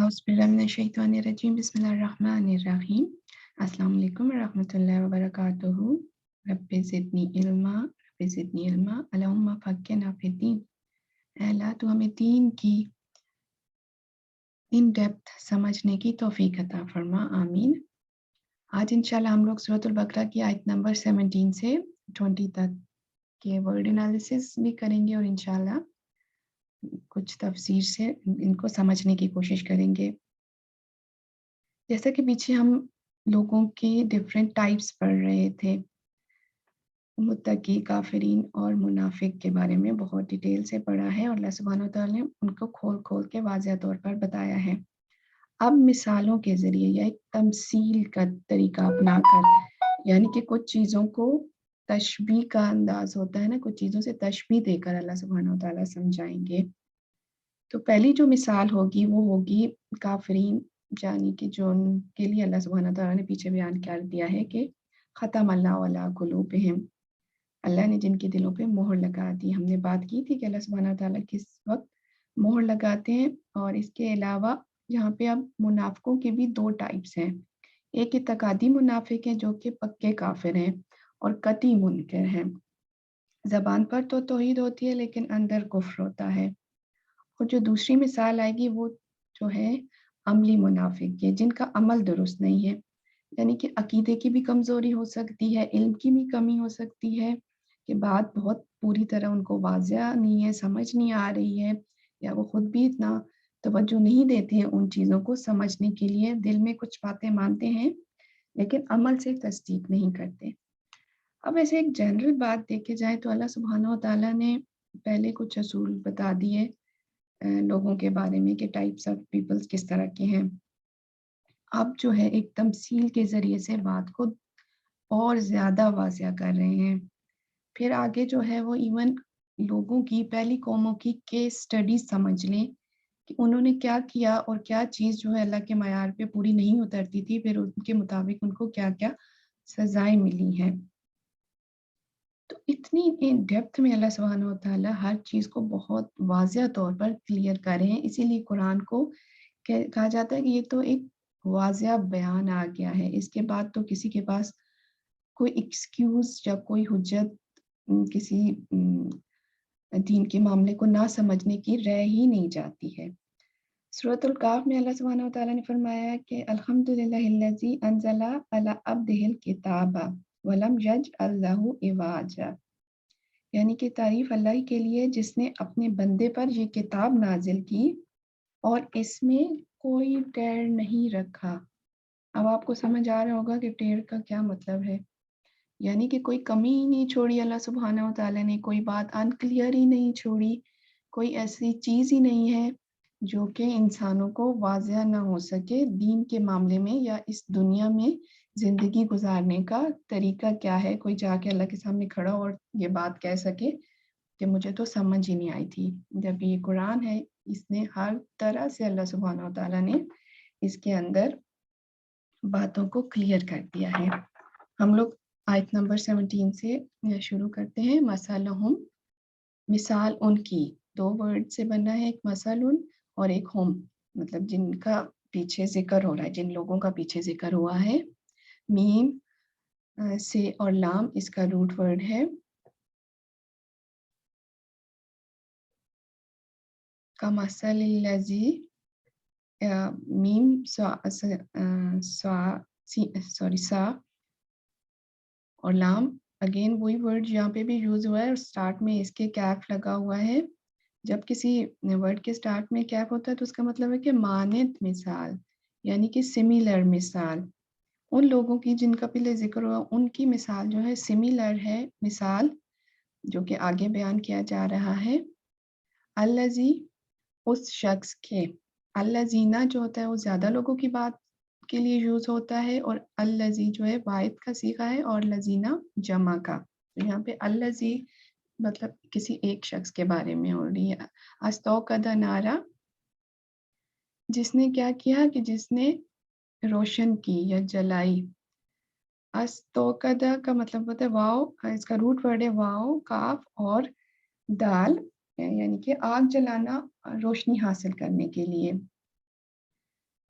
औज़ुबिल्लाहिमिनश्शैतानिर्रजीम बिस्मिल्लाहिर्रहमानिर्रहीम। अस्सलाम वालेकुम वरहमतुल्लाहि वबरकातुहू। रब्बि ज़िदनी इल्मा अल्लाहुम्मा फ़क़्हिना फ़िद्दीन। ऐ अल्लाह तू हमें दीन की इन डेप्थ समझने की तौफ़ीक अता फ़रमा, आमीन। आज इंशाल्लाह हम लोग सूरतुल बकरा की आयत नंबर 17 से 20 तक के वर्ड एनालिसिस भी करेंगे और इंशाल्लाह कुछ तफसीर से इनको समझने की कोशिश करेंगे। जैसा कि पीछे हम लोगों के डिफरेंट टाइप्स पढ़ रहे थे, मुत्तकी, काफिरीन और मुनाफिक के बारे में बहुत डिटेल से पढ़ा है और अल्लाह सुब्हानहू व तआला ने उनको खोल-खोल के वाज़िह तौर पर बताया है। अब मिसालों के ज़रिए या एक तमसील का तरीका अपनाकर, यानी कि कुछ चीज़ों को तशबीह का अंदाज़ होता है ना, कुछ चीज़ों से तशबीह देकर अल्लाह सुब्हानहू व तआला समझाएँगे। तो पहली जो मिसाल होगी वो होगी काफिरीन, यानी कि जो उनके लिए अल्लाह सुब्हानहू व तआला ने पीछे बयान कर दिया है कि ख़तम अल्लाहु अला कुलूबिहिम, अल्लाह ने जिनके दिलों पे मोहर लगा दी। हमने बात की थी कि अल्लाह सुब्हानहू व तआला किस वक़्त मोहर लगाते हैं। और इसके अलावा यहाँ पे अब मुनाफ़िकों के भी 2 टाइप्स हैं। एक इत्तिक़ादी मुनाफ़िक हैं जो कि पक्के काफ़िर हैं और कतई मुनकिर हैं। ज़बान पर तो तौहीद होती है लेकिन अंदर कुफ़्र होता है। और जो दूसरी मिसाल आएगी वो जो है अमली मुनाफ़िक के, जिनका अमल दुरुस्त नहीं है, यानी कि अकीदे की भी कमज़ोरी हो सकती है, इल्म की भी कमी हो सकती है कि बात बहुत पूरी तरह उनको वाज़िह नहीं है, समझ नहीं आ रही है, या वो खुद भी इतना तवज्जो नहीं देते हैं उन चीज़ों को समझने के लिए। दिल में कुछ बातें मानते हैं लेकिन अमल से तस्दीक नहीं करते। अब ऐसे एक जनरल बात देखी जाए तो अल्लाह सुब्हानहू व तआला ने पहले कुछ असूल बता दिए लोगों के बारे में कि टाइप्स ऑफ पीपल्स किस तरह के हैं। अब जो है एक तमसील के ज़रिए से बात को और ज़्यादा वाज़िह कर रहे हैं। फिर आगे जो है वो इवन लोगों की, पहली कौमों की केस स्टडी समझ लें कि उन्होंने क्या किया और क्या चीज़ जो है अल्लाह के मयार पे पूरी नहीं उतरती थी, फिर उनके मुताबिक उनको क्या-क्या सज़ाएँ मिली हैं। तो इतनी इन डेप्थ में अल्लाह सुब्हानहू व तआला हर चीज़ को बहुत वाज़िह तौर पर क्लियर कर रहे हैं। इसीलिए कुरान को कहा जाता है कि ये तो एक वाज़िह बयान आ गया है। इसके बाद तो किसी के पास कोई एक्सक्यूज़ या कोई हुज्जत किसी दीन के मामले को ना समझने की रह ही नहीं जाती है। सूरतुल कहफ में अल्लाह सुब्हानहू व तआला ने फरमाया कि अल्हम्दुलिल्लाहिल्लज़ी अंज़ला अला अब्दिहिल किताबा व लम यजअल लहू इवाजा, यानी कि तारीफ़ अल्लाह ही के लिए जिसने अपने बंदे पर ये किताब नाज़िल की और इसमें कोई टेढ़ नहीं रखा। अब आपको समझ आ रहा होगा कि टेढ़ का क्या मतलब है। यानी कि कोई कमी ही नहीं छोड़ी अल्लाह सुब्हानहू व तआला ने, कोई बात अनक्लियर ही नहीं छोड़ी, कोई ऐसी चीज़ ही नहीं है जो कि इंसानों को वाज़िह ना हो सके दीन के मामले में, या इस दुनिया में ज़िंदगी गुज़ारने का तरीका क्या है। कोई जाके अल्लाह के सामने खड़ा और ये बात कह सके कि मुझे तो समझ ही नहीं आई थी। जब ये कुरान है, इसने हर तरह से अल्लाह सुब्हानहू व तआला ने इसके अंदर बातों को क्लियर कर दिया है। हम लोग आयत नंबर 17 से शुरू करते हैं। मसलहुम, मिसाल उनकी, 2 वर्ड से बना है, एक मसलुन और एक हुम, मतलब जिनका पीछे ज़िक्र हो रहा है, जिन लोगों का पीछे ज़िक्र हुआ है। मीम से और लाम इसका रूट वर्ड है। कमसलिल्लज़ी, मीम सा और लाम, अगेन वही वर्ड यहाँ पे भी यूज़ हुआ है और स्टार्ट में इसके कैफ लगा हुआ है। जब किसी वर्ड के स्टार्ट में कैफ होता है तो उसका मतलब है कि मानित मिसाल, यानी कि सिमिलर मिसाल। उन लोगों की जिनका पहले ज़िक्र हुआ, उनकी मिसाल जो है सिमिलर है, मिसाल जो कि आगे बयान किया जा रहा है। अल्लज़ी, उस शख्स के, अल्लज़ीना जो होता है वो ज़्यादा लोगों की बात के लिए यूज़ होता है और अल्लज़ी जो है वाहिद का सीगा है और लज़ीना जमा का। तो यहाँ पे अल्लज़ी मतलब किसी एक शख्स के बारे में हो रही है। अस्तौकदा नारा, जिसने क्या किया कि जिसने रोशन की या जलाई। अस्तौकदा का मतलब होता है वाव, इसका रूट वर्ड है वाव, काफ और दाल, यानी कि आग जलाना रोशनी हासिल करने के लिए।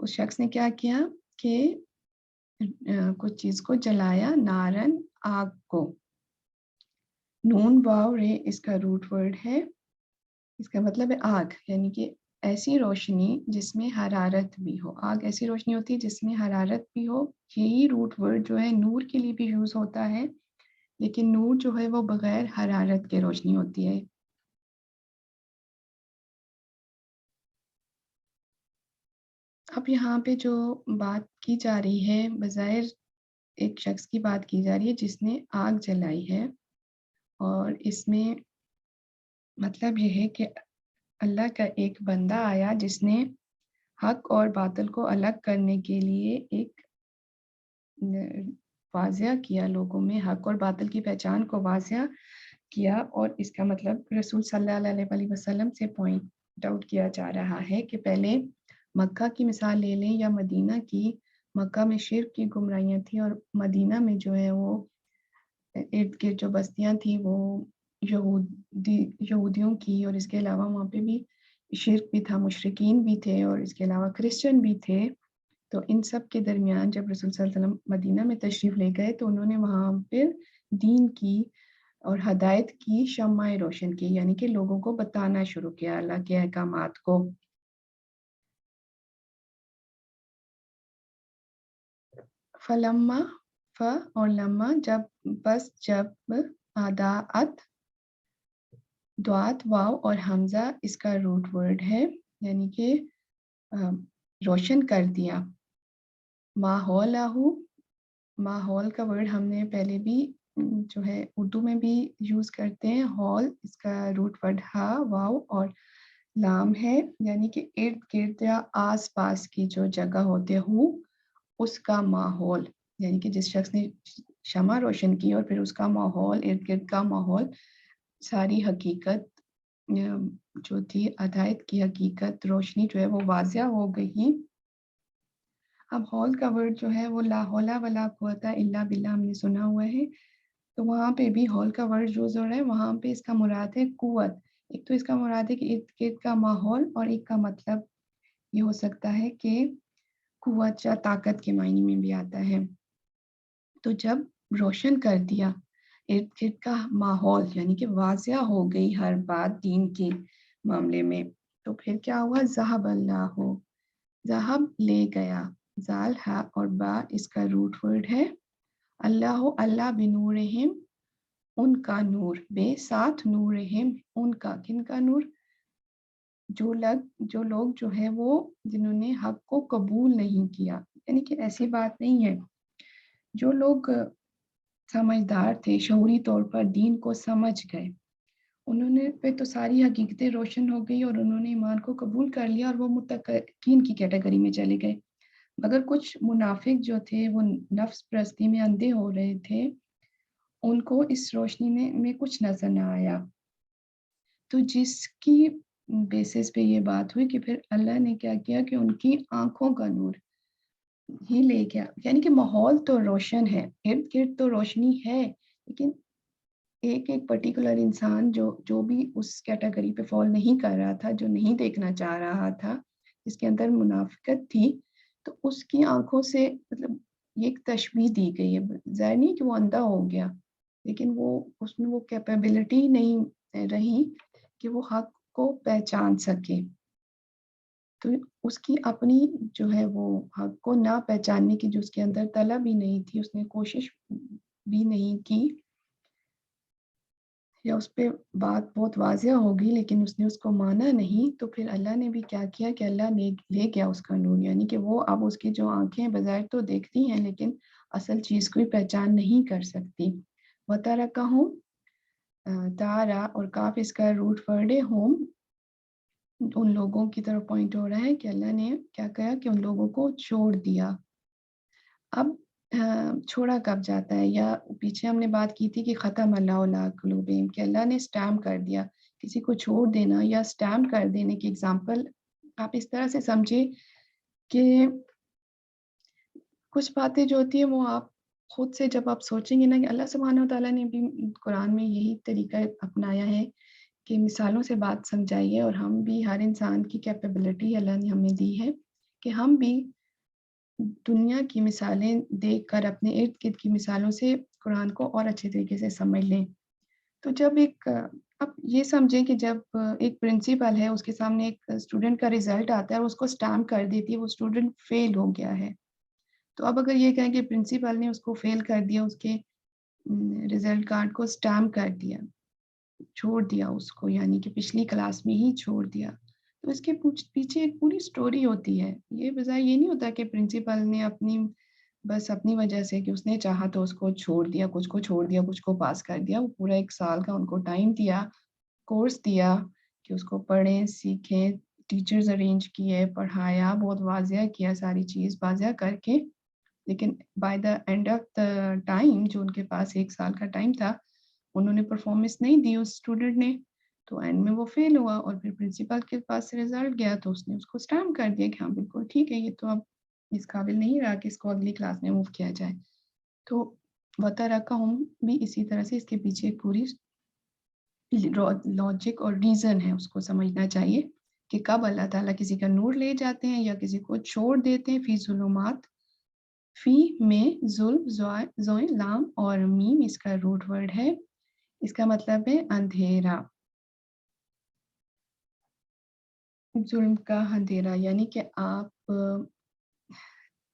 उस शख्स ने क्या किया कि कुछ चीज़ को जलाया, नारन आग को। नून वाव रे इसका रूट वर्ड है, इसका मतलब है आग, यानी कि ऐसी रोशनी जिसमें हरारत भी हो। आग ऐसी रोशनी होती है जिसमें हरारत भी हो। यही रूट वर्ड जो है नूर के लिए भी यूज़ होता है, लेकिन नूर जो है वो बगैर हरारत के रोशनी होती है। अब यहाँ पे जो बात की जा रही है, बज़ाहिर एक शख्स की बात की जा रही है जिसने आग जलाई है, और इसमें मतलब ये है कि अल्लाह का एक बंदा आया जिसने हक और बातिल को अलग करने के लिए एक वाज़िया किया, लोगों में हक और बातिल की पहचान को वाज़िया किया। और इसका मतलब रसूल सल्लल्लाहु अलैहि वसल्लम से पॉइंट आउट किया जा रहा है कि पहले मक्का की मिसाल ले लें या मदीना की। मक्का में शिर्क की गुमराहियाँ थी, और मदीना में जो है वो इर्द-गिर्द जो बस्तियाँ थी वो यहूदियों की, और इसके अलावा वहाँ पे भी शिर्क भी था, मुशरिकीन भी थे, और इसके अलावा क्रिश्चियन भी थे। तो इन सब के दरमियान जब रसूल सल्लल्लाहु अलैहि वसल्लम मदीना में तशरीफ़ ले गए तो उन्होंने वहाँ पर दीन की और हदायत की शम्माए रोशन की, यानी कि लोगों को बताना शुरू किया अल्लाह के अहकामात को। फलम्मा फ और लम्मा जब, बस जब, अदाअत द्वात वाव और हमज़ा इसका रूट वर्ड है, यानी कि अ, रोशन कर दिया। माहौलहू, माहौल का वर्ड हमने पहले भी जो है उर्दू में भी यूज़ करते हैं। हॉल इसका रूट वर्ड हा वाव और लाम है, यानी कि इर्द-गिर्द या आस-पास की जो जगह होते हो उसका माहौल, यानी कि जिस शख्स ने शमा रोशन की और फिर उसका माहौल, इर्द-गिर्द का माहौल, सारी हकीकत जो थी, हदायत की हकीकत, रोशनी जो है वो वाज़िया हो गई। अब हौल का वर्ड जो है वो ला हौला वला कुव्वता इल्ला बिल्लाह हमने सुना हुआ है, तो वहाँ पे भी हौल का वर्ड यूज़ हो रहा है, वहाँ पे इसका मुराद है कुव्वत। एक तो इसका मुराद है कि इर्द-गिर्द का माहौल, और एक का मतलब ये हो सकता है कि कुव्वत या ताकत के मायने में भी आता है। तो जब रोशन कर दिया इर्द-गिर्द का माहौल, यानी कि वाज़िया हो गई हर बात दीन के मामले में, तो फिर क्या हुआ? ज़हब अल्लाहु, ज़हब ले गया, ज़ाल हा और बा इसका रूट वर्ड है। अल्लाहु अल्लाह बिनूरिहिम उनका नूर, बे साथ नूरिहिम उनका, किनका नूर? जो लोग जो है वो जिन्होंने हक को कबूल नहीं किया, यानी कि ऐसी बात नहीं है, जो लोग समझदार थे, शऊरी तौर पर दीन को समझ गए, उन्होंने पे तो सारी हकीकतें रोशन हो गई और उन्होंने ईमान को कबूल कर लिया और वो मुत्तकीन की कैटेगरी में चले गए। मगर कुछ मुनाफिक जो थे वो नफ्स परस्ती में अंधे हो रहे थे, उनको इस रोशनी में कुछ नज़र ना आया। तो जिसकी बेसिस पे ये बात हुई कि फिर अल्लाह ने क्या किया कि उनकी आँखों का नूर ही ले गया, यानी कि माहौल तो रोशन है, इर्द-गिर्द तो रोशनी है, लेकिन एक-एक पर्टिकुलर इंसान जो जो भी उस कैटेगरी पे फ़ॉल नहीं कर रहा था, जो नहीं देखना चाह रहा था, जिसके अंदर मुनाफ़िकत थी, तो उसकी आँखों से मतलब ये एक तशबीह दी गई है। ज़ाहिर नहीं कि वो अंधा हो गया, लेकिन वो उसमें वो कैपेबिलिटी नहीं रही कि वो हक़ को पहचान सके। तो उसकी अपनी जो है वो हक़ को ना पहचानने की जो उसके अंदर तलब ही नहीं थी, उसने कोशिश भी नहीं की, या उस पे बात बहुत वाज़िया हो गई लेकिन उसने उसको माना नहीं, तो फिर अल्लाह ने भी क्या किया कि अल्लाह ने ले गया उसका नूर, यानी कि वो अब उसकी जो आँखें बज़ाहिर तो देखती हैं लेकिन असल चीज़ को पहचान नहीं कर सकती। वतरकहुम तारा और काफ़ इसका रूट वर्ड है होम, उन लोगों की तरफ पॉइंट हो रहा है कि अल्लाह ने क्या किया कि उन लोगों को छोड़ दिया। अब छोड़ा कब जाता है, या पीछे हमने बात की थी कि ख़त्म अल्लाहु अला क़ुलूबिहिम कि अल्लाह ने स्टैम्प कर दिया। किसी को छोड़ देना या स्टैम्प कर देने की एग्ज़ाम्पल आप इस तरह से समझिए कि कुछ बातें जो होती हैं वो आप खुद से जब आप सोचेंगे ना कि अल्लाह सुब्हानहू व तआला ने भी कुरान में यही तरीका अपनाया है कि मिसालों से बात समझाइए, और हम भी हर इंसान की कैपेबिलिटी अल्लाह ने हमें दी है کہ ہم بھی دنیا کی مثالیں دیکھ کر اپنے ارد-گرد کی مثالوں سے قرآن کو اور اچھے طریقے سے سمجھ لیں۔ تو جب اب یہ سمجھیں کہ جب ایک پرنسپل ہے، اس کے سامنے ایک اسٹوڈنٹ کا رزلٹ آتا ہے اور اس کو اسٹامپ کر دیتی ہے وہ اسٹوڈنٹ فیل ہو گیا ہے۔ تو اب اگر یہ کہیں کہ پرنسپل نے اس کو فیل کر دیا، اس کے رزلٹ کارڈ کو اسٹامپ کر دیا، چھوڑ دیا اس کو، یعنی کہ پچھلی کلاس میں ہی چھوڑ دیا، تو اس کے پیچھے ایک پوری اسٹوری ہوتی ہے۔ یہ بظاہر یہ نہیں ہوتا کہ پرنسپل نے بس اپنی وجہ سے کہ اس نے چاہا تو اس کو چھوڑ دیا، کچھ کو چھوڑ دیا، کچھ کو پاس کر دیا۔ وہ پورا 1 سال کا ان کو ٹائم دیا، کورس دیا کہ اس کو پڑھیں، سیکھیں، ٹیچرز ارینج کیے، پڑھایا، بہت واضح کیا، ساری چیز واضح کر کے، لیکن by the and of the time جو ان کے پاس 1 سال کا ٹائم تھا، انہوں نے پرفارمنس نہیں دی اس اسٹوڈنٹ نے، تو اینڈ میں وہ فیل ہوا اور پھر پرنسپل کے پاس سے رزلٹ گیا تو اس نے اس کو اسٹامپ کر دیا کہ ہاں بالکل ٹھیک ہے، یہ تو اب اس قابل نہیں رہا کہ اس کو اگلی کلاس میں موو کیا جائے۔ تو وَتَرَکَہُم بھی اسی طرح سے اس کے پیچھے ایک پوری لاجک اور ریزن ہے، اس کو سمجھنا چاہیے کہ کب اللہ تعالیٰ کسی کا نور لے جاتے ہیں یا کسی کو چھوڑ دیتے ہیں۔ فی ظلمات، فی میں ظلم، زوئے لام اور میم اس کا روٹ ورڈ ہے، اس کا مطلب ہے اندھیرا، ظلم کا اندھیرا، یعنی کہ آپ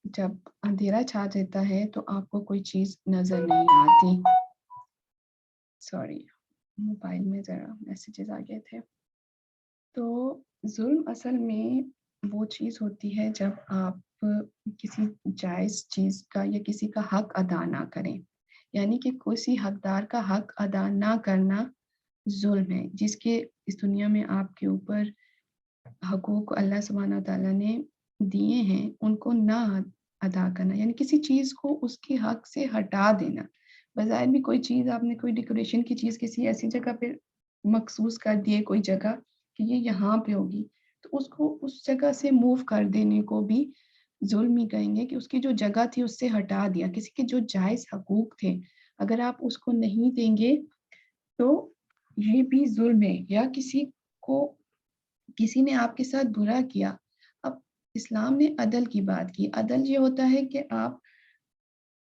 جب اندھیرا چھا جاتا ہے تو آپ کو کوئی چیز نظر نہیں آتی۔ سوری، موبائل میں ذرا میسیجز آ گئے تھے۔ تو ظلم اصل میں وہ چیز ہوتی ہے جب آپ کسی جائز چیز کا یا کسی کا حق ادا نہ کریں، یعنی کہ کسی حقدار کا حق ادا نہ کرنا ظلم ہے، جس کے اس دنیا میں آپ کے اوپر حقوق اللہ سبحانہ تعالیٰ نے دیے ہیں ان کو نہ ادا کرنا، یعنی کسی چیز کو اس کے حق سے ہٹا دینا۔ بظاہر بھی کوئی چیز آپ نے کوئی ڈیکوریشن کی چیز کسی ایسی جگہ پہ مخصوص کر دیے، کوئی جگہ کہ یہ یہاں پہ ہوگی، تو اس کو اس جگہ سے موو کر دینے کو بھی ظلم ہی کہیں گے کہ اس کی جو جگہ تھی اس سے ہٹا دیا، کسی کے جو جائز حقوق تھے اگر آپ اس کو نہیں دیں گے تو یہ بھی ظلم ہے۔ یا کسی نے آپ کے ساتھ برا کیا، اب اسلام نے عدل کی بات کی، عدل یہ ہوتا ہے کہ آپ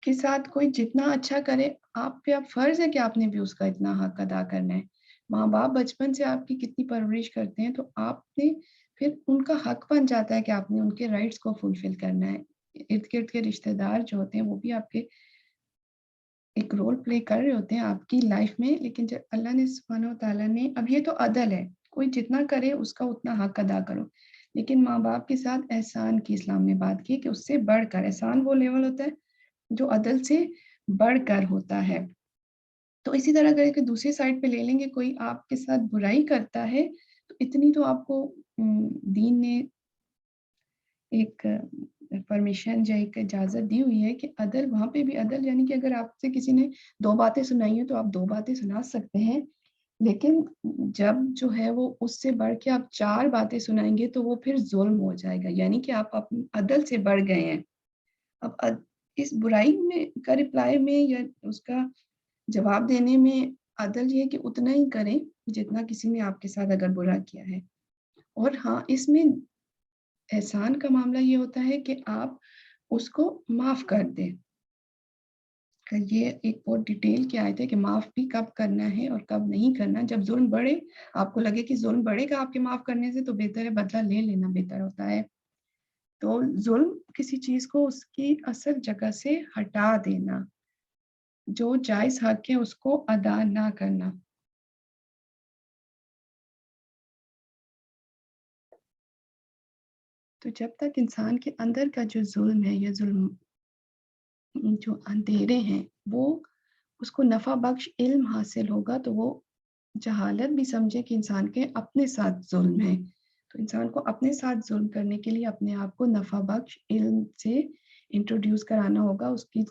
کے ساتھ کوئی جتنا اچھا کرے آپ پہ اب فرض ہے کہ آپ نے بھی اس کا اتنا حق ادا کرنا ہے۔ ماں باپ بچپن سے آپ کی کتنی پرورش کرتے ہیں تو آپ نے پھر ان کا حق بن جاتا ہے کہ آپ نے ان کے رائٹس کو فلفل کرنا ہے۔ ارد گرد کے رشتہ دار جو ہوتے ہیں وہ بھی آپ کے ایک رول پلے کر رہے ہوتے ہیں آپ کی لائف میں، لیکن جب اللہ نے سبحانہ وتعالیٰ نے، اب یہ تو عدل ہے، کوئی جتنا کرے اس کا اتنا حق ادا کرو، لیکن ماں باپ کے ساتھ احسان کی اسلام نے بات کی کہ اس سے بڑھ کر، احسان وہ لیول ہوتا ہے جو عدل سے بڑھ کر ہوتا ہے۔ تو اسی طرح اگر کہ دوسری سائڈ پہ لے لیں گے، کوئی آپ کے ساتھ برائی کرتا ہے تو اتنی تو آپ کو دین نے ایک پرمیشن یا ایک اجازت دی ہوئی ہے کہ عدل، وہاں پہ بھی عدل، یعنی کہ اگر آپ سے کسی نے 2 باتیں سنائی ہیں تو آپ 2 باتیں سنا سکتے ہیں، لیکن جب جو ہے وہ اس سے بڑھ کے آپ 4 باتیں سنائیں گے تو وہ پھر ظلم ہو جائے گا، یعنی کہ آپ اپنے عدل سے بڑھ گئے ہیں۔ اب اس برائی میں کا رپلائی میں یا اس کا جواب دینے میں عدل یہ ہے کہ اتنا ہی کریں جتنا کسی نے آپ کے ساتھ اگر برا کیا ہے، اور ہاں اس میں احسان کا معاملہ یہ ہوتا ہے کہ آپ اس کو معاف کر دیں۔ یہ ایک بہت ڈیٹیل کی آیت ہے کہ معاف بھی کب کرنا ہے اور کب نہیں کرنا۔ جب ظلم بڑھے، آپ کو لگے کہ ظلم بڑھے گا آپ کے معاف کرنے سے، تو بہتر ہے بدلہ لے لینا بہتر ہوتا ہے۔ تو ظلم کسی چیز کو اس کی اصل جگہ سے ہٹا دینا، جو جائز حق ہے اس کو ادا نہ کرنا۔ تو جب تک انسان کے اندر کا جو ظلم ہے یا ظلم جو اندھیرے ہیں وہ اس کو نفع بخش علم حاصل ہوگا تو وہ جہالت بھی سمجھے کہ انسان کے اپنے ساتھ ظلم ہے، تو انسان کو اپنے ساتھ ظلم کرنے کے لیے اپنے آپ کو نفع بخش علم سے انٹروڈیوس کرانا ہوگا، اس کی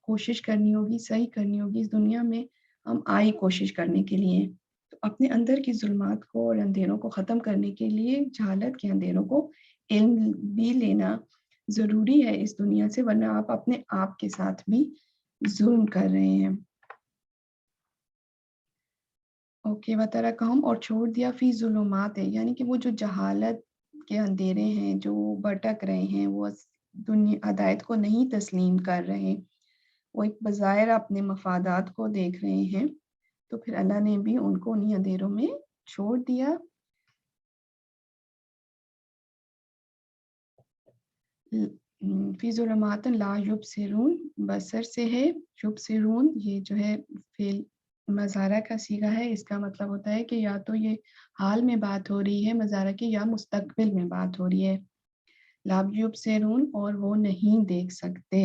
کوشش کرنی ہوگی، صحیح کرنی ہوگی۔ اس دنیا میں ہم آئی کوشش کرنے کے لیے، تو اپنے اندر کی ظلمات کو اور اندھیروں کو ختم کرنے کے لیے جہالت کے اندھیروں کو علم بھی لینا ضروری ہے اس دنیا سے، ورنہ آپ اپنے آپ کے ساتھ بھی ظلم کر رہے ہیں۔ اوکے، وَتَرَکَہُم اور چھوڑ دیا فی ظلمات ہے، یعنی کہ وہ جو جہالت کے اندھیرے ہیں جو بھٹک رہے ہیں، وہ دنیا ہدایت کو نہیں تسلیم کر رہے، وہ ایک بظاہر اپنے مفادات کو دیکھ رہے ہیں، تو پھر اللہ نے بھی ان کو انہیں اندھیروں میں چھوڑ دیا۔ فی ظلمات لا یبصرون، بصر سے ہے، یبصرون یہ جو ہے فعل مضارع کا صیغہ ہے، اس کا مطلب ہوتا ہے کہ یا تو یہ حال میں بات ہو رہی ہے مضارع کی، یا مستقبل میں بات ہو رہی ہے۔ لا یبصرون، اور وہ نہیں دیکھ سکتے،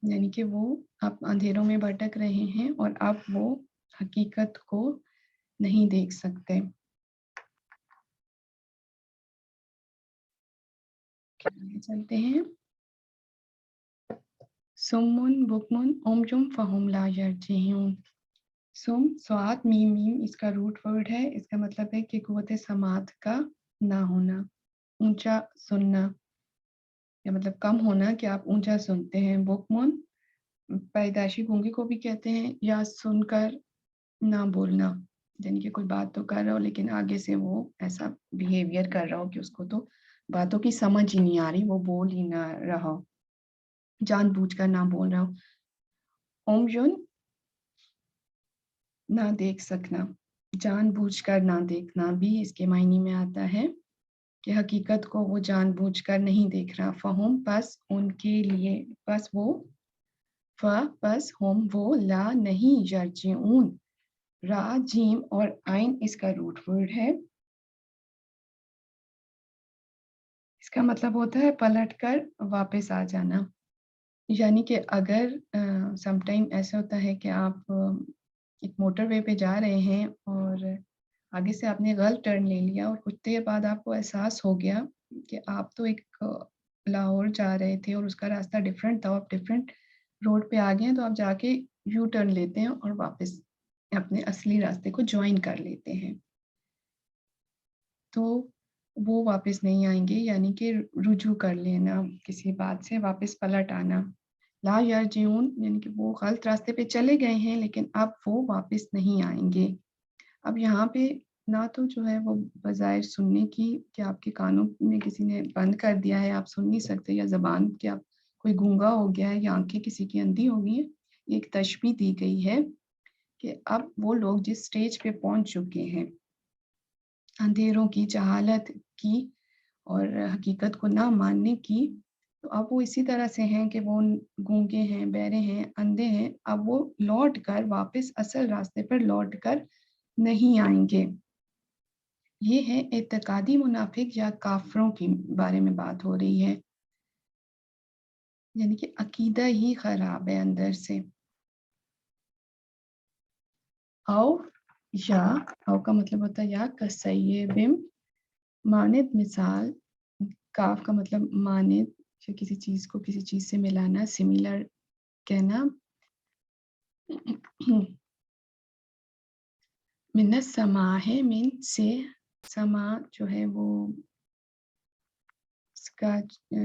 یعنی کہ وہ اب اندھیروں میں بھٹک رہے ہیں اور اب وہ حقیقت کو نہیں دیکھ سکتے۔ آگے چلتے ہیں۔ سمن بکمن عمیم فہم لا یرجعون۔ سم سوات میم میم اس کا روٹ ورڈ ہے، اس کا مطلب ہے کہ قوت سماعت کا نہ ہونا، اونچا سننا، یا مطلب کم ہونا کہ آپ اونچا سنتے ہیں۔ بکمن پیدائشی گونگی کو بھی کہتے ہیں، یا سن کر نہ بولنا، یعنی کہ کوئی بات تو کر رہا ہو لیکن آگے سے وہ ایسا بیہیویئر کر رہا ہو کہ اس کو تو باتوں کی سمجھ ہی نہیں آ رہی، وہ بول ہی نہ رہا ہو، جان بوجھ کر نہ بول رہا ہو۔ عمین نہ دیکھ سکنا، جان بوجھ کر نہ دیکھنا بھی اس کے معنی میں آتا ہے کہ حقیقت کو وہ جان بوجھ کر نہیں دیکھ رہا۔ فہم پس ان کے لیے، پس وہ، پس ہم وہ، لا نہیں، یرجعون را جیم اور آئین اس کا روٹ ورڈ ہے، اس کا مطلب ہوتا ہے پلٹ کر واپس آ جانا، یعنی کہ اگر سم ٹائم ایسا ہوتا ہے کہ آپ ایک موٹر وے پہ جا رہے ہیں اور آگے سے آپ نے غلط ٹرن لے لیا، اور کچھ دیر بعد آپ کو احساس ہو گیا کہ آپ تو ایک لاہور جا رہے تھے اور اس کا راستہ ڈفرینٹ تھا، آپ ڈفرینٹ روڈ پہ آ گئے ہیں، تو آپ جا کے یو ٹرن لیتے ہیں اور واپس اپنے اصلی راستے کو جوائن کر لیتے ہیں، تو وہ واپس نہیں آئیں گے، یعنی کہ رجوع کر لینا، کسی بات سے واپس پلٹ آنا۔ لا یرجعون یعنی کہ وہ غلط راستے پہ چلے گئے ہیں لیکن اب وہ واپس نہیں آئیں گے۔ اب یہاں پہ نہ تو جو ہے وہ بظاہر سننے کی کہ آپ کے کانوں میں کسی نے بند کر دیا ہے، آپ سن نہیں سکتے، یا زبان کہ آپ کوئی گونگا ہو گیا ہے، یا آنکھیں کسی کی اندھی ہو گئی ہیں، ایک تشبیہ دی گئی ہے کہ اب وہ لوگ جس سٹیج پہ پہنچ چکے ہیں اندھیروں کی، جہالت کی اور حقیقت کو نہ ماننے کی، تو اب وہ اسی طرح سے ہیں کہ وہ گونگے ہیں، بہرے ہیں، اندھے ہیں، اب وہ لوٹ کر واپس اصل راستے پر لوٹ کر نہیں آئیں گے۔ یہ ہے اعتقادی منافق یا کافروں کے بارے میں بات ہو رہی ہے، یعنی کہ عقیدہ ہی خراب ہے اندر سے۔ او یا، او کا مطلب ہوتا ہے یا، کسیبم مانند مثال، کاف کا مطلب مانند، کسی چیز کو کسی چیز سے ملانا، سملر کہنا۔ من السماء ہے، من سے، سما جو ہے وہ اس کا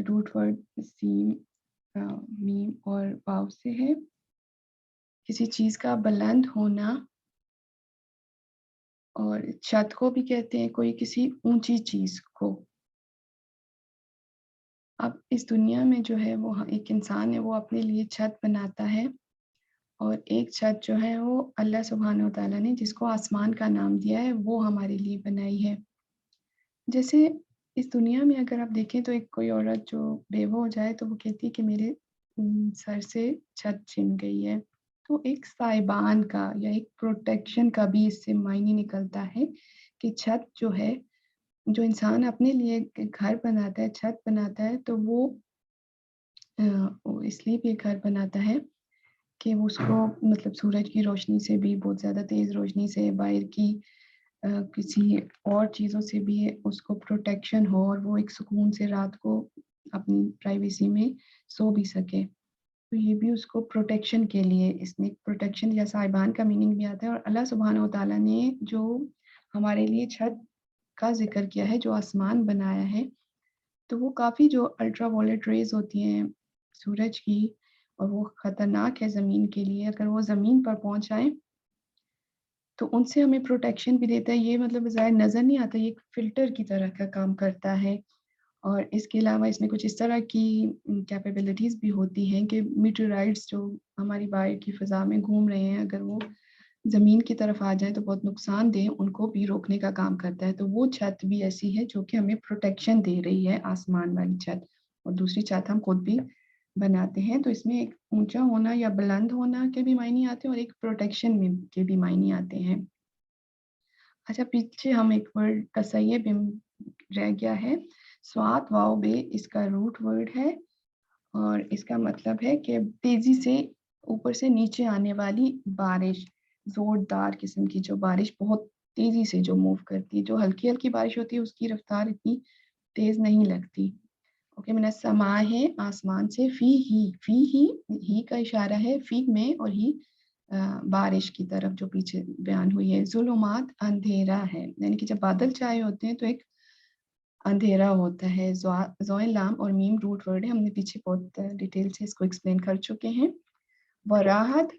روٹ ورڈ سین میم اور واو سے ہے، کسی چیز کا بلند ہونا، اور چھت کو بھی کہتے ہیں کوئی کسی اونچی چیز کو۔ اب اس دنیا میں جو ہے وہ ایک انسان ہے، وہ اپنے لیے چھت بناتا ہے، اور ایک چھت جو ہے وہ اللہ سبحانہ و تعالیٰ نے جس کو آسمان کا نام دیا ہے وہ ہمارے لیے بنائی ہے۔ جیسے اس دنیا میں اگر آپ دیکھیں تو ایک کوئی عورت جو بیوہ ہو جائے تو وہ کہتی ہے کہ میرے سر سے چھت چھن گئی ہے، تو ایک سائبان کا یا ایک پروٹیکشن کا بھی اس سے معنی نکلتا ہے کہ چھت جو ہے، جو انسان اپنے لیے گھر بناتا ہے، چھت بناتا ہے، تو وہ اس لیے بھی گھر بناتا ہے کہ وہ اس کو مطلب سورج کی روشنی سے بھی، بہت زیادہ تیز روشنی سے، باہر کی کسی اور چیزوں سے بھی اس کو پروٹیکشن ہو، اور وہ ایک سکون سے رات کو اپنی پرائیویسی میں سو بھی سکے، تو یہ بھی اس کو پروٹیکشن کے لیے، اس میں پروٹیکشن یا صاحبان کا میننگ بھی آتا ہے۔ اور اللہ سبحانہ و تعالیٰ نے جو ہمارے لیے چھت کا ذکر کیا ہے، جو آسمان بنایا ہے، تو وہ کافی جو الٹرا وائلٹ ریز ہوتی ہیں سورج کی، اور وہ خطرناک ہے زمین کے لیے، اگر وہ زمین پر پہنچ جائیں تو उनसे हमें प्रोटेक्शन भी देता है। ये मतलब ज़ाहिर नज़र नहीं आता, ये एक फ़िल्टर की तरह का काम करता है। और इसके अलावा इसमें कुछ इस तरह की कैपेबिलिटीज़ भी होती हैं कि मीटेराइट्स जो हमारी बाहर की फ़ज़ा में घूम रहे हैं, अगर वो ज़मीन की तरफ आ जाएँ तो बहुत नुकसानदेह, उनको भी रोकने का काम करता है। तो वो छत भी ऐसी है जो कि हमें प्रोटेक्शन दे रही है, आसमान वाली छत। और दूसरी छत हम खुद भी बनाते हैं। तो इसमें एक ऊँचा होना या बुलंद होना के भी मायने आते हैं और एक प्रोटेक्शन में के भी मायने आते हैं। अच्छा, पीछे हम एक वर्ड तसय्यब रह गया है। स्वात वाव बे इसका रूट वर्ड है और इसका मतलब है कि तेज़ी से ऊपर से नीचे आने वाली बारिश, ज़ोरदार किस्म की जो बारिश बहुत तेज़ी से जो मूव करती है, जो हल्की-हल्की बारिश होती है उसकी रफ़्तार इतनी तेज़ नहीं लगती। ओके, मिनस समा है आसमान से, ही का इशारा है फ़ी में और ही बारिश की तरफ जो पीछे बयान हुई है। ज़ुलुमात अंधेरा है, यानी कि जब बादल छाए होते हैं तो एक अंधेरा होता है। ज़ॉइन लाम और मीम रूट वर्ड है, हमने पीछे बहुत डिटेल से इसको एक्सप्लेन कर चुके हैं। वराहत,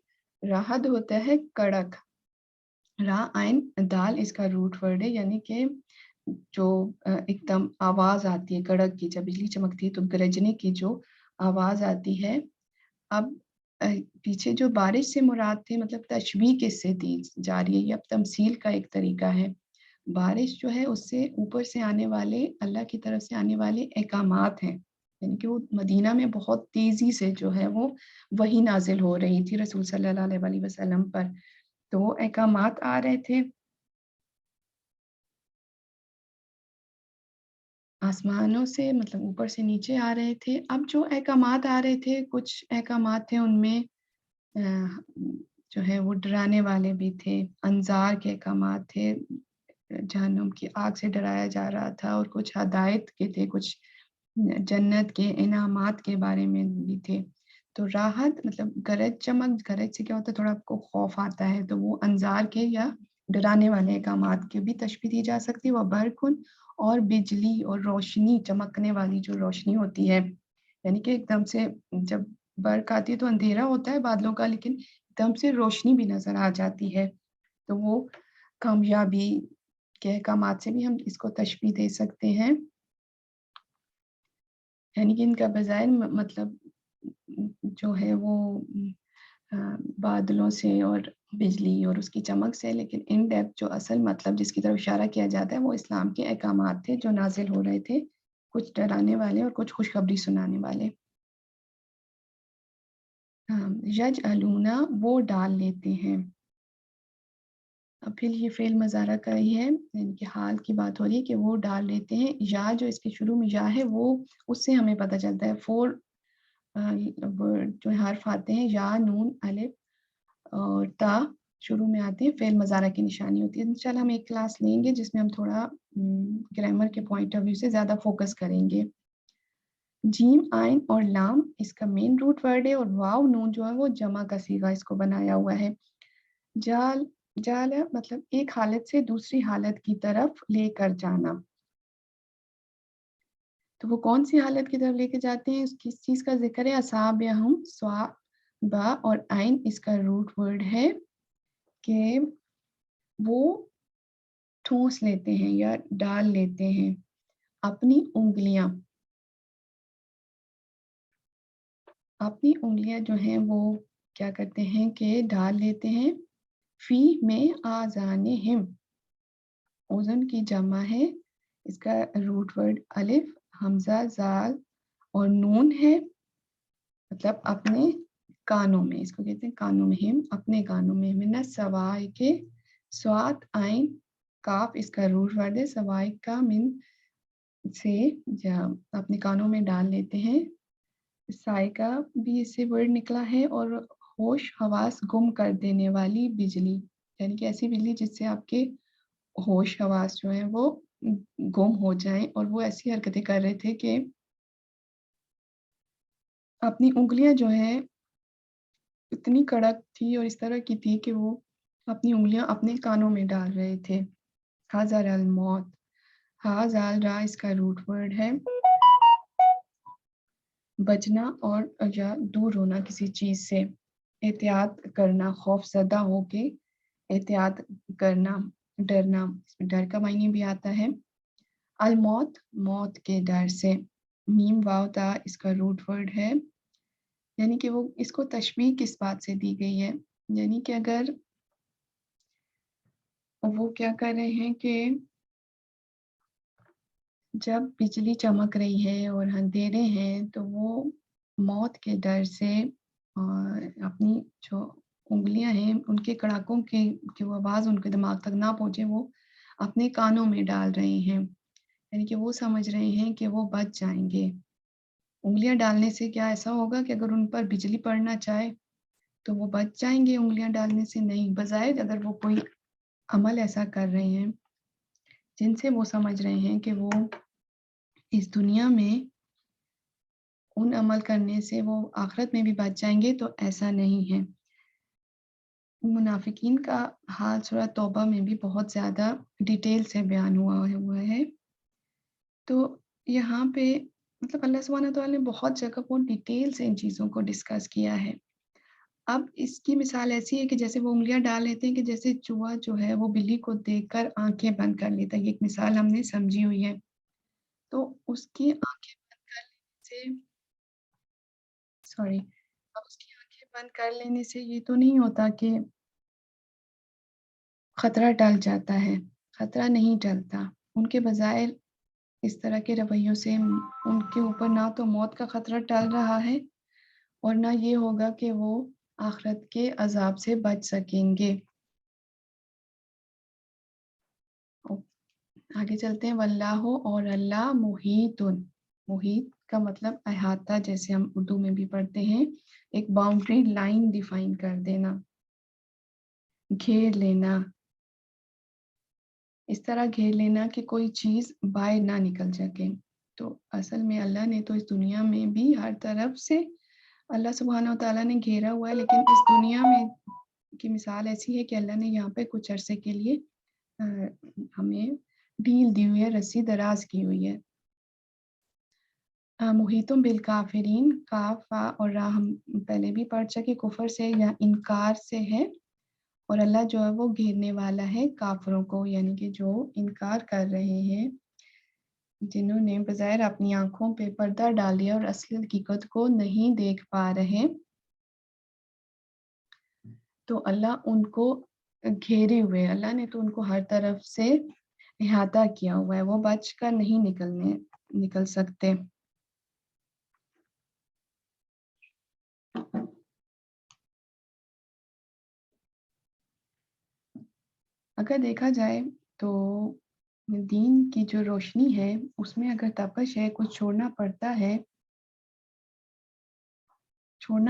राहत होता है कड़क। रा आइन दाल इसका रूट वर्ड है, यानी कि जो एकदम आवाज़ आती है कड़क की, जब बिजली चमकती है तो गरजने की जो आवाज़ आती है। अब पीछे जो बारिश से मुराद थे, मतलब तशबीह किससे दी जा रही है, ये अब तमसील का एक तरीका है। बारिश जो है उससे ऊपर से आने वाले, अल्लाह की तरफ से आने वाले अहकामात हैं, यानी कि वो मदीना में बहुत तेज़ी से जो है वो वही नाज़िल हो रही थी रसूल सल्लल्लाहु अलैहि वसल्लम पर। तो वो अहकामात आ रहे थे आसमानों से, मतलब ऊपर से नीचे आ रहे थे। अब जो अहकामात आ रहे थे, कुछ अहकामात थे उनमें अ, जो है वो डराने वाले भी थे, अंज़ार के अहकामात थे, जहन्नुम की आग से डराया जा रहा था, और कुछ हदायत के थे, कुछ जन्नत के इनामात के बारे में भी थे। तो राहत मतलब गरज चमक, गरज से क्या होता है, थोड़ा आपको खौफ आता है, तो वो अंज़ार के या डराने वाले अहकामात की भी तशबीह दी जा सकती है। व बरकुन, और बिजली और रोशनी, चमकने वाली जो रोशनी होती है, यानी कि एकदम से जब बर्क़ आती है तो अंधेरा होता है बादलों का, लेकिन एकदम से रोशनी भी नज़र आ जाती है। तो वो कामयाबी के अहकामात से भी हम इसको तशबीह दे सकते हैं। यानी कि इनका बज़ाहिर मतलब जो है वो अ, बादलों से और बिजली और उसकी चमक से, लेकिन इन डेप्थ जो असल मतलब जिसकी तरफ इशारा किया जाता है वो इस्लाम के अहकामात थे जो नाज़िल हो रहे थे, कुछ डराने वाले और कुछ खुशखबरी सुनाने वाले। हाँ, यजअलूना वो डाल लेते हैं। अब फिर ये फ़ेल मज़ारा का ही है, यानी कि हाल की बात हो रही है कि वो डाल लेते हैं। या जो इसके शुरू में या है वो, उससे हमें पता चलता है 4 वर्ड जो हर्फ़ आते हैं, या, नून, अलिफ़ और ता शुरू में आते हैं, फ़ेल मज़ारा की निशानी होती है। इंशाल्लाह हम एक क्लास लेंगे जिसमें हम थोड़ा ग्रामर के पॉइंट ऑफ व्यू से ज़्यादा फ़ोकस करेंगे। जीम, आइन और लाम इसका मेन रूट वर्ड है और वाव, नून जो है वो जमा का सीगा इसको बनाया हुआ है। जाल, जाल मतलब एक हालत से दूसरी हालत की तरफ लेकर जाना। तो वो कौन-सी हालत की तरफ लेके जाते हैं, किस चीज़ का ज़िक्र है? असाबिअहुम, स्वा, बा और आइन इसका रूट वर्ड है कि वो ठूँस लेते हैं या डाल लेते हैं अपनी उँगलियाँ। अपनी उँगलियाँ जो हैं वो क्या करते हैं कि डाल लेते हैं, फ़ी में आज़ानिहिम, ओज़न की जमा है, इसका रूट वर्ड अलिफ़, हमज़ा, ज़ाल और नून है, मतलब अपने कानों में, इसको कहते हैं कानों में, हिम अपने कानों में, मिनस सवाई के, स्वात, आइन, काफ़ इसका रूट वर्ड है, सवाई का मिन से या अपने कानों में डाल लेते हैं। साय का भी इससे वर्ड निकला है और होश हवास गुम कर देने वाली बिजली, यानी कि ऐसी बिजली जिससे आपके होश हवास जो हैं वो गुम हो जाएँ, और वो ऐसी हरकतें कर रहे थे कि अपनी उँगलियाँ जो हैं इतनी कड़क थी और इस तरह की थी कि वो अपनी उँगलियाँ अपने कानों में डाल रहे थे। हाज़र अल मौत, हा ज़ाल रा इसका रूट वर्ड है, बचना और या दूर होना किसी चीज़ से, एहतियात करना, खौफ़ज़दा होके एहतियात करना, डरना, इसमें डर का मायने भी आता है। अल-मौत, मौत के डर से, मीम वाव ता इसका रूट वर्ड है, यानी कि वो इसको तशबीह किस बात से दी गई है, यानी कि अगर वो क्या कर रहे हैं कि जब बिजली चमक रही है और अंधेरे हैं, तो वो मौत के डर से अपनी जो उँगलियाँ हैं, उनके कड़ाकों की वो आवाज़ उनके दिमाग तक ना पहुँचे, वो अपने कानों में डाल रहे हैं। यानी कि वो समझ रहे हैं कि वो बच जाएँगे। उँगलियाँ डालने से क्या ऐसा होगा कि अगर उन पर बिजली पड़ना चाहे, तो वो बच जाएँगे उँगलियाँ डालने से? नहीं, बजाय अगर वो कोई अमल ऐसा कर रहे हैं, जिनसे वो समझ रहे हैं कि वो इस दुनिया में उन अमल करने से वो आखिरत में भी बच जाएँगे, तो ऐसा नहीं है। मुनाफ़िकीन का हाल सूरह तौबा में भी बहुत ज़्यादा डिटेल से बयान हुआ है। तो यहाँ पे मतलब अल्लाह सुब्हानहू व तआला ने बहुत जगह को डिटेल से इन चीज़ों को डिस्कस किया है। अब इसकी मिसाल ऐसी है कि जैसे वो उँगलियाँ डाल लेते हैं कि जैसे चूहा जो है वो बिल्ली को देखकर आँखें बंद कर लेता है। ये एक मिसाल हमने समझी हुई है। तो उसकी आँखें बंद कर लेने से सॉरी, अब उसकी आँखें बंद कर लेने से ये तो नहीं होता कि खतरा टल जाता है, खतरा नहीं टलता। उनके बजाय इस तरह के रवैयों से उनके ऊपर ना तो मौत का खतरा टल रहा है और ना ये होगा कि वो आखिरत के अज़ाब से बच सकेंगे। ओ आगे चलते हैं वल्लाहु और अल्लाह मुहीतुन। मुहीत का मतलब अहाता जैसे हम उर्दू में भी पढ़ते हैं, एक बाउंड्री लाइन डिफाइन कर देना, घेर लेना। इस तरह घेर लेना कि कोई चीज़ बाहर ना निकल सके। तो असल में अल्लाह ने तो इस दुनिया में भी हर तरफ से अल्लाह सुब्हानहू व तआला ने घेरा हुआ है, लेकिन इस दुनिया में की मिसाल ऐसी है कि अल्लाह ने यहाँ पे कुछ अरसे के लिए अ, हमें ढील दी हुई है, रस्सी दराज़ की हुई है। मुहीतुम बिल काफ़िरीन, काफ़, फ़ा और रा हम पहले भी पढ़ चुके, कुफ़र से या इनकार से है और अल्लाह जो है वो घेरने वाला है काफ़िरों को, यानी कि जो इनकार कर रहे हैं, जिन्होंने बज़ाहिर अपनी आँखों पे पर्दा डाल दिया और असली हकीकत को नहीं देख पा रहे, तो अल्लाह उनको घेरे हुए है। अल्लाह ने तो उनको हर तरफ से इहाता किया हुआ है, वो बच कर नहीं निकल सकते। अगर देखा जाए तो दीन की जो रोशनी है, उसमें अगर तपश है, कुछ छोड़ना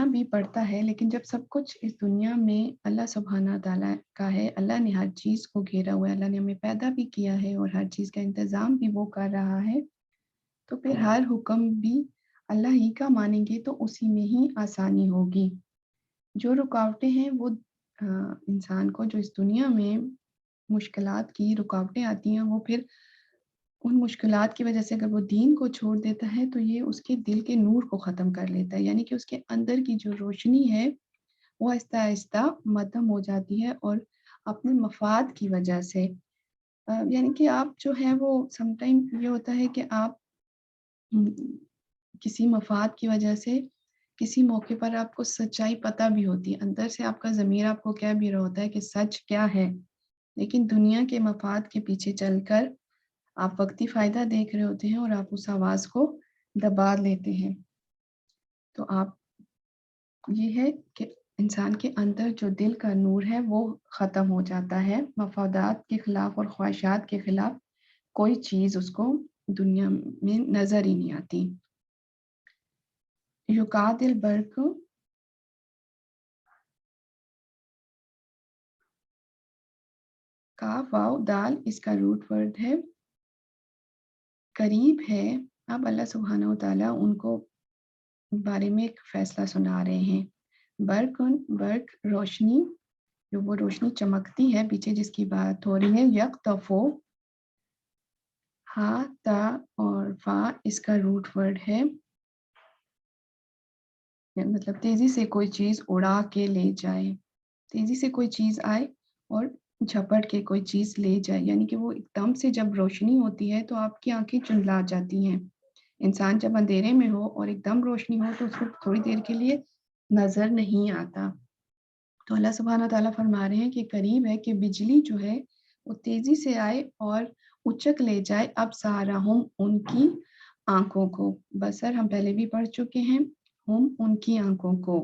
भी पड़ता है, लेकिन जब सब कुछ इस दुनिया में अल्लाह सुब्हाना तआला का है, अल्लाह ने हर चीज़ को घेरा हुआ है, अल्लाह ने हमें पैदा भी किया है और हर चीज़ का इंतज़ाम भी वो कर रहा है, तो फिर हर हुक्म भी अल्लाह ही का मानेंगे तो उसी में ही आसानी होगी। जो रुकावटें हैं वो इंसान को जो इस दुनिया में मुश्किलात की रुकावटें आती हैं, वो फिर उन मुश्किलात की वजह से अगर वो दीन को छोड़ देता है, तो ये उसके दिल के नूर को ख़त्म कर लेता है, यानी कि उसके अंदर की जो रोशनी है, वो आहिस्ता-आहिस्ता मद्धम हो जाती है और अपने मफ़ाद की वजह से यानी कि आप जो है वो समटाइम ये होता है कि आप उम, किसी मफ़ाद की वजह से किसी मौके पर आपको सच्चाई पता भी होती है, अंदर से आपका ज़मीर आपको कह भी रहा होता है कि सच क्या है, लेकिन दुनिया के मफ़ाद के पीछे चलकर आप वक़्ती फ़ायदा देख रहे होते हैं और आप उस आवाज़ को दबा लेते हैं। तो आप ये है कि इंसान के अंदर जो दिल का नूर है वो ख़त्म हो जाता है, मफ़ादात के ख़िलाफ़ और ख़्वाहिशात के ख़िलाफ़ कोई चीज़ उसको दुनिया में नज़र ही नहीं आती। युकातिल बर्क़ काफ, वाव, दाल इसका रूट वर्ड है, करीब है। अब अल्लाह सुब्हानहू व तआला उनको बारे में एक फ़ैसला सुना रहे हैं। बर्क़ रोशनी, जो वो रोशनी चमकती है, पीछे जिसकी बात हो रही है, यक़्तफ़ू हा, ता और फ़ा इसका रूट वर्ड है, मतलब तेज़ी से कोई चीज़ उड़ा के ले जाए। तेज़ी से कोई चीज़ आए اور झपट के कोई चीज़ ले जाए, यानी कि वो एकदम से जब रोशनी होती है तो आपकी आँखें चुंधला जाती हैं। इंसान जब अंधेरे में हो और एकदम रोशनी हो तो उसको थोड़ी देर के लिए नज़र नहीं आता। तो अल्लाह सुब्हानहू व तआला फरमा रहे हैं कि करीब है कि बिजली जो है वो तेज़ी से आए और उचक ले जाए अब्सारहुम उनकी आँखों को। बसर हम पहले भी पढ़ चुके हैं, हुम उनकी आँखों को।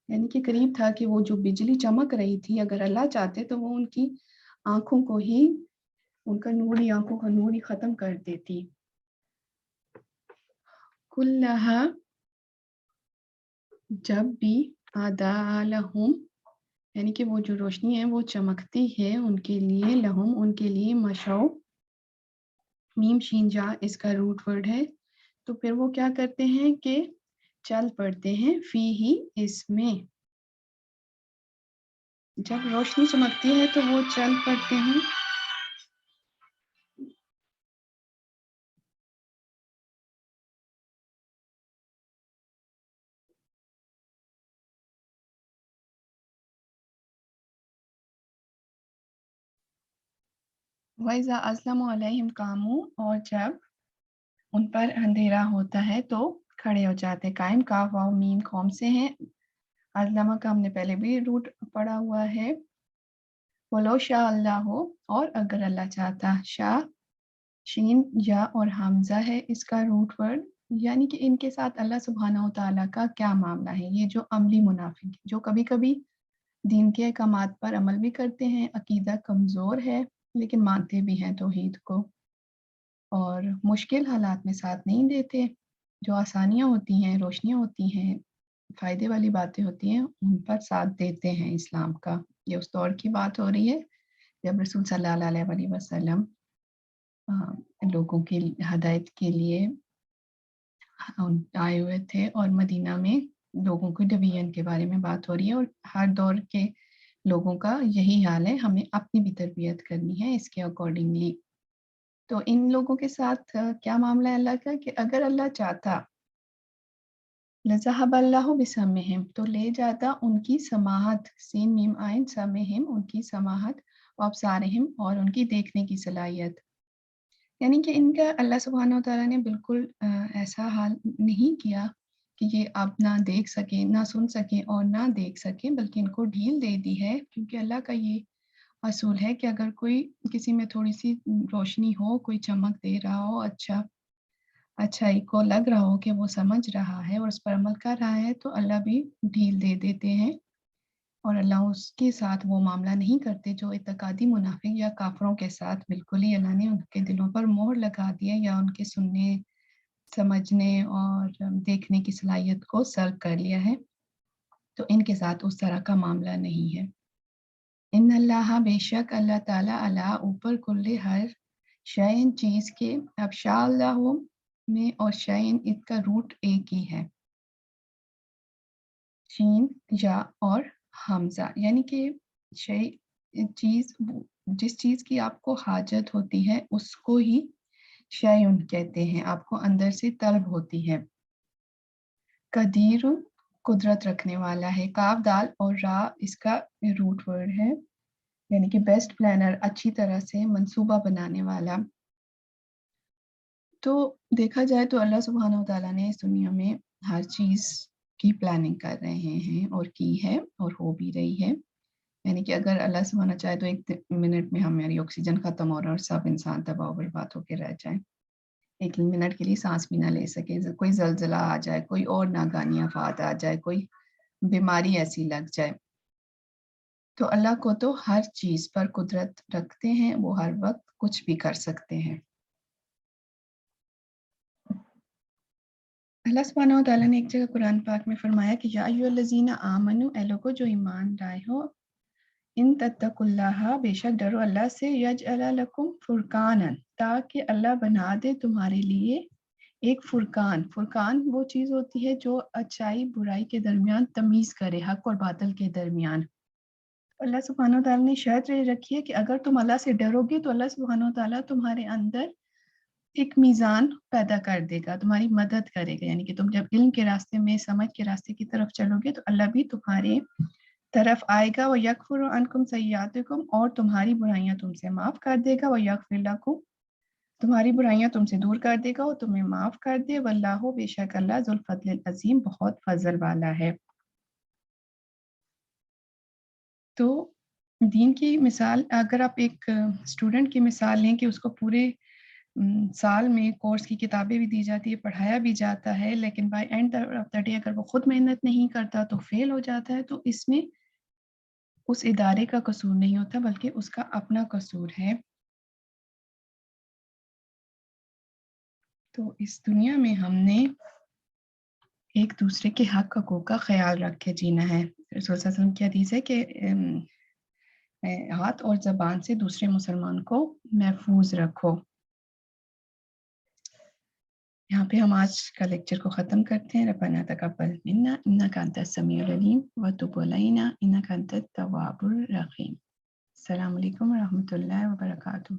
यानी कि करीब था कि वो जो बिजली चमक रही थी, अगर अल्लाह चाहते तो वो उनकी आँखों को ही, उनका नूर ही, आँखों का नूर ही ख़त्म कर देती। कुल्लहा जब भी अदा लहुम, यानी कि वो जो रोशनी है वो चमकती है उनके लिए, लहुम उनके लिए, मशौ मीम शीन जा इसका रूट वर्ड है। तो फिर वो क्या करते हैं कि चल पड़ते हैं फी ही इसमें। जब रोशनी चमकती है तो वो चल पड़ते हैं। वैज़ा अस्लमु अलैहिम कामू, और जब उन पर अंधेरा होता है तो खड़े हो जाते हैं। कायम काफ वाव मीम कौम से हैं। अज़लमा का हमने पहले भी रूट पढ़ा हुआ है। वलो शाह अल्लाह हो, और अगर अल्लाह चाहता। शाह शीन या और हमज़ा है इसका रूट वर्ड। यानी कि इनके साथ अल्लाह सुब्हानहू व तआला का क्या मामला है। ये जो अमली मुनाफिक जो कभी-कभी दीन के अहकामात पर अमल भी करते हैं, अकीदा कमज़ोर है लेकिन मानते भी हैं तौहीद को, और मुश्किल हालात में साथ नहीं देते। जो आसानियाँ होती हैं, रोशनियाँ होती हैं, फ़ायदे वाली बातें होती हैं, उन पर साथ देते हैं इस्लाम का। ये उस दौर की बात हो रही है जब रसूल सल्लल्लाहु अलैहि वसल्लम लोगों की हदायत के लिए आए हुए थे, और मदीना में लोगों के डिवीज़न के बारे में बात हो रही है, और हर दौर के लोगों का यही हाल है, हमें अपनी भी तरबियत करनी है इसके अकॉर्डिंगली। तो इन लोगों के साथ क्या मामला है अल्लाह का कि अगर अल्लाह चाहता, लज़हब अल्लाहु बिसम्मिहिम, तो ले जाता उनकी समाहत, सीन मीम आइन समिहिम, उनकी समाहत, व अब्सारिहिम, और उनकी देखने की सलाहियत। यानी कि इनका अल्लाह सुब्हानहू व तआला ने बिल्कुल ऐसा हाल नहीं किया कि ये अब ना देख सकें, ना सुन सकें और ना देख सकें, बल्कि इनको ढील दे दी है, क्योंकि अल्लाह का ये असूल है कि अगर कोई किसी में थोड़ी-सी रोशनी हो, कोई चमक दे रहा हो, अच्छाई को लग रहा हो कि वो समझ रहा है और उस पर अमल कर रहा है, तो अल्लाह भी ढील दे देते हैं, और अल्लाह उसके साथ वो मामला नहीं करते जो इत्तेकादी मुनाफिक या काफ़िरों के साथ। बिल्कुल ही अल्लाह ने उनके दिलों पर मोहर लगा दी है, या उनके सुनने, समझने और देखने की सलाहियत को सल्ब कर लिया है। तो इनके साथ उस तरह का मामला नहीं है। इन्नल्लाह, बेशक अल्लाह ताला, अला ऊपर, कुल्ले हर, शैइन चीज़ के, अब शाअल्लाहु में और शैइन इसका रूट एक ही है, शीन या और हमज़ा, यानी कि शै चीज़, जिस चीज़ की आपको हाजत होती है उसको ही शैउन कहते हैं, आपको अंदर से तलब होती है। कदीर कुदरत रखने वाला है, काफ दाल और रा इसका रूट वर्ड है, यानी कि बेस्ट प्लानर, अच्छी तरह से मंसूबा बनाने वाला। तो देखा जाए तो अल्लाह सुब्हानहू व तआला ने इस दुनिया में हर चीज़ की प्लानिंग कर रहे हैं और की है और हो भी रही है। यानी कि अगर अल्लाह सुब्हाना चाहे तो 1 मिनट में हमारी ऑक्सीजन खत्म हो रहा है और सब इंसान तबाह बर्बाद होके रह जाएँ। 1 मिनट के लिए साँस भी ना ले सकें, कोई ज़लज़ला आ जाए, कोई और नागानी आफ़ात आ जाए, कोई बीमारी ऐसी लग जाए। तो अल्लाह को तो हर चीज़ पर कुदरत रखते हैं, वो हर वक़्त कुछ भी कर सकते हैं। अल्लाह सुब्हानहू व तआला ने एक जगह कुरान पाक में फरमाया कि या अय्युहल्लज़ीना आमनू, ए लोगो जो ईमान लाए हो, इन तत्तकुल्लाह, बेशक डरो अल्लाह से, यजअल लकुम फुरकानन, ताकि अल्लाह बना दे तुम्हारे लिए एक फुरकान। फुरकान वो चीज़ होती है जो अच्छाई बुराई के दरमियान तमीज़ करे, हक और बातिल के दरमियान। अल्लाह सुब्हानहू व तआला ने शर्त ये रखी है कि अगर तुम अल्लाह से डरोगे तो अल्लाह सुब्हानहू व तआला तुम्हारे अंदर एक मीज़ान पैदा कर देगा, तुम्हारी मदद करेगा। यानी कि तुम जब इल्म के रास्ते में, समझ के रास्ते की तरफ चलोगे तो अल्लाह भी तुम्हारे طرف آئے گا وَيَغْفِرُ عَنْكُمْ سَيِّئَاتِكُمْ اور تمہاری برائیاں تم سے معاف کر دے گا وَيَغْفِرْ لَكُمْ تمہاری برائیاں تم سے دور کر دے گا اور تمہیں معاف کر دے واللہ بے شک اللہ ذو الفضل العظیم بہت فضل والا ہے. تو دین کی مثال اگر آپ ایک اسٹوڈنٹ کی مثال لیں کہ اس کو پورے سال میں کورس کی کتابیں بھی دی جاتی ہے پڑھایا بھی جاتا ہے لیکن by and of the day اگر وہ خود محنت نہیں کرتا تو فیل ہو جاتا ہے تو اس میں اس ادارے کا قصور نہیں ہوتا بلکہ اس کا اپنا قصور ہے. تو اس دنیا میں ہم نے ایک دوسرے کے حق حقوق کا خیال رکھ کے جینا ہے. رسول صلی اللہ علیہ وسلم کی حدیث ہے کہ ہاتھ اور زبان سے دوسرے مسلمان کو محفوظ رکھو. یہاں پہ ہم آج کا لیکچر کو ختم کرتے ہیں. ربنا تقبل منا انک انت السمیع العلیم وتب علینا انک انت التواب الرحیم. السلام علیکم ورحمۃ اللہ وبرکاتہ.